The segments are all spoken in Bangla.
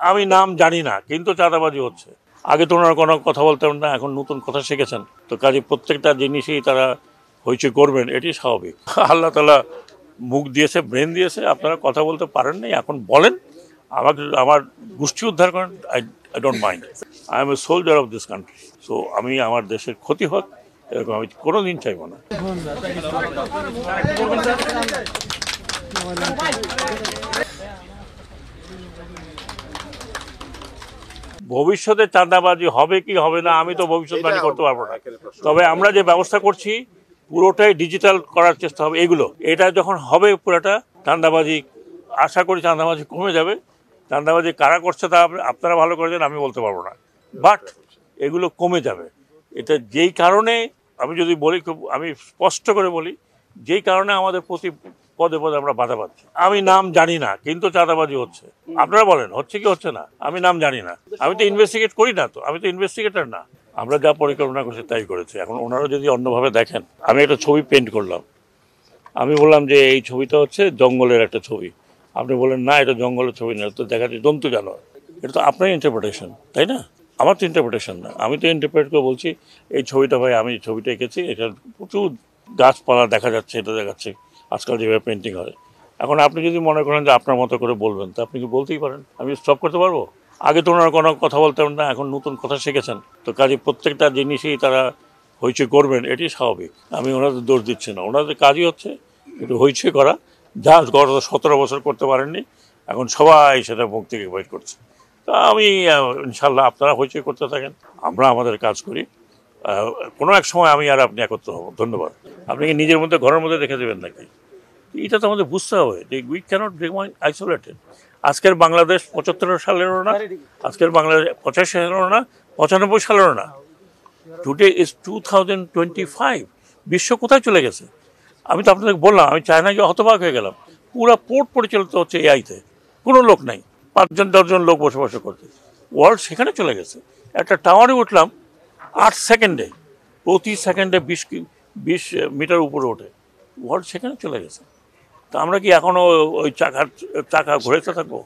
আমি নাম জানি না, কিন্তু চাঁদাবাজি হচ্ছে। আগে তো ওনারা কোনো কথা বলতেন না, এখন নতুন কথা শিখেছেন, তো কাজে প্রত্যেকটা জিনিসই তারা হইচই করবেন, এটি স্বাভাবিক। আল্লাহ তাআলা মুখ দিয়েছে, ব্রেন দিয়েছে, আপনারা কথা বলতে পারেন নাই, এখন বলেন, আমাকে আমার গোষ্ঠী উদ্ধার করেন, I don't mind. I M a soldier of this country. So আমি আমার দেশের ক্ষতি হোক এরকম আমি কোনোদিন চাইবো না। ভবিষ্যতে চাঁদাবাজি হবে কি হবে না আমি তো ভবিষ্যৎবাণী করতে পারবো না, তবে আমরা যে ব্যবস্থা করছি পুরোটাই ডিজিটাল করার চেষ্টা হবে। এটা যখন হবে পুরোটা চাঁদাবাজি, আশা করি চাঁদাবাজি কমে যাবে। চাঁদাবাজি কারা করছে তা আপনারা ভালো করে জানেন, আমি বলতে পারবো না, বাট এগুলো কমে যাবে। এটা যেই কারণে আমি যদি বলি, খুব আমি স্পষ্ট করে বলি, যেই কারণে আমাদের প্রতি পদে পদে আমরা বাধা পাচ্ছি। আমি নাম জানি না, কিন্তু চাঁদাবাজি হচ্ছে। আপনারা বলেন হচ্ছে কি হচ্ছে না, আমি নাম জানি না, আমি তো ইনভেস্টিগেট করি না, তো আমি তো ইনভেস্টিগেটর না। আমরা যা পরিকল্পনা করছি তাই করেছি। এখন ওনারা যদি অন্যভাবে দেখেন, আমি একটা ছবি পেন্ট করলাম, আমি বললাম যে এই ছবিটা হচ্ছে জঙ্গলের একটা ছবি, আপনি বলেন না এটা জঙ্গলের ছবি না, তো দেখা যাচ্ছে জন্তু জানোয়ার। এটা তো আপনার ইন্টারপ্রিটেশন, তাই না? আমার তো ইন্টারপ্রিটেশন না, আমি তো ইন্টারপ্রেট করে বলছি এই ছবিটা ভাই আমি ছবিটা এঁকেছি, এটা প্রচুর গাছপালা দেখা যাচ্ছে, এটা দেখাচ্ছে আজকাল যেভাবে পেন্টিং হয়। এখন আপনি যদি মনে করেন যে আপনার মতো করে বলবেন, তো আপনি কি বলতেই পারেন, আমি স্টপ করতে পারবো? আগে তো ওনারা কোনো কথা বলতেন না, এখন নতুন কথা শিখেছেন, তো কাজে প্রত্যেকটা জিনিসই তারা হইচই করবেন, এটি স্বাভাবিক। আমি ওনাদের দোষ দিচ্ছি না, ওনাদের কাজই হচ্ছে একটু হইচই করা, যা গত 17 বছর করতে পারেননি, এখন সবাই সেটা মুখ থেকে বের করছে। তা আমি ইনশাল্লাহ আপনারা হইচই করতে থাকেন, আমরা আমাদের কাজ করি। কোনো এক সময় আমি আর আপনি একত্র হব। ধন্যবাদ। আপনি কি নিজের মধ্যে ঘরের মধ্যে রেখে দেবেন নাকি? এটা তো আমাদের বুঝতে হবে যে উই ক্যানট রিমাইন আইসোলেটেড। আজকের বাংলাদেশ 75 সালেরও না, আজকের বাংলাদেশ 85 সালেরও না, 95 সালেরও না। Today is 2025। বিশ্ব কোথায় চলে গেছে? আমি তো আপনাদেরকে বললাম, আমি চায়না গিয়ে হতবাক হয়ে গেলাম। পুরা পোর্ট পরিচালিত হচ্ছে এআইতে, কোনো লোক নাই, 5-10 লোক বসবাস করছে। ওয়ার্ল্ড সেখানে চলে গেছে। একটা টাওয়ারে উঠলাম 8 সেকেন্ডে, প্রতি সেকেন্ডে 20 মিটার উপরে ওঠে। ওয়ার্ল্ড সেখানে চলে গেছে। তা আমরা কি এখনও ওই চাকা ঘুরেতে থাকবো?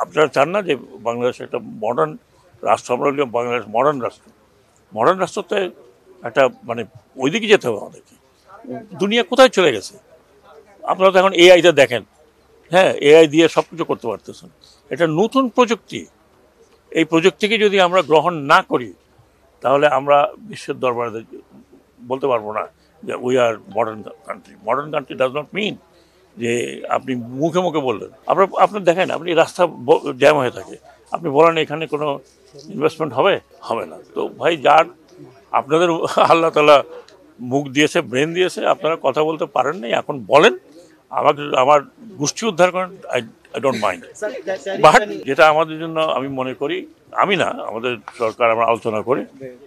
আপনারা চান না যে বাংলাদেশ একটা মডার্ন রাষ্ট্র, আমরা হলো বাংলাদেশ মডার্ন রাষ্ট্রতে একটা মানে ওই দিকে যেতে হবে আমাদেরকে। দুনিয়া কোথায় চলে গেছে? আপনারা তো এখন এআইতে দেখেন, হ্যাঁ, এআই দিয়ে সব কিছু করতে পারতেছেন। এটা নতুন প্রযুক্তি। এই প্রযুক্তিকে যদি আমরা গ্রহণ না করি, তাহলে আমরা বিশ্বের দরবারে বলতে পারবো না যে we are modern country. Modern country does not mean যে আপনি মুখে মুখে বললেন। আপনি দেখেন, আপনি রাস্তা জ্যাম হয়ে থাকে, আপনি বলেন এখানে কোনো ইনভেস্টমেন্ট হবে না। তো ভাই, যার আপনাদের আল্লাহ তাআলা মুখ দিয়েছে, ব্রেন দিয়েছে, আপনারা কথা বলতে পারেন নাই, এখন বলেন, আমাকে আমার গোষ্ঠী উদ্ধার করেন, আই ডোন্ট মাইন্ড। বাট যেটা আমাদের জন্য আমি মনে করি, আমি না, আমাদের সরকার আমরা আলোচনা করি,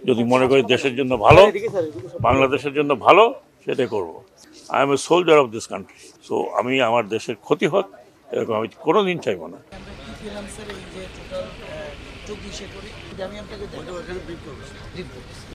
যদি মনে করি দেশের জন্য ভালো, বাংলাদেশের জন্য ভালো, সেটাই করব। I M a soldier of this country. So আমি আমার দেশের ক্ষতি হোক এরকম আমি কোনোদিন চাইবো না।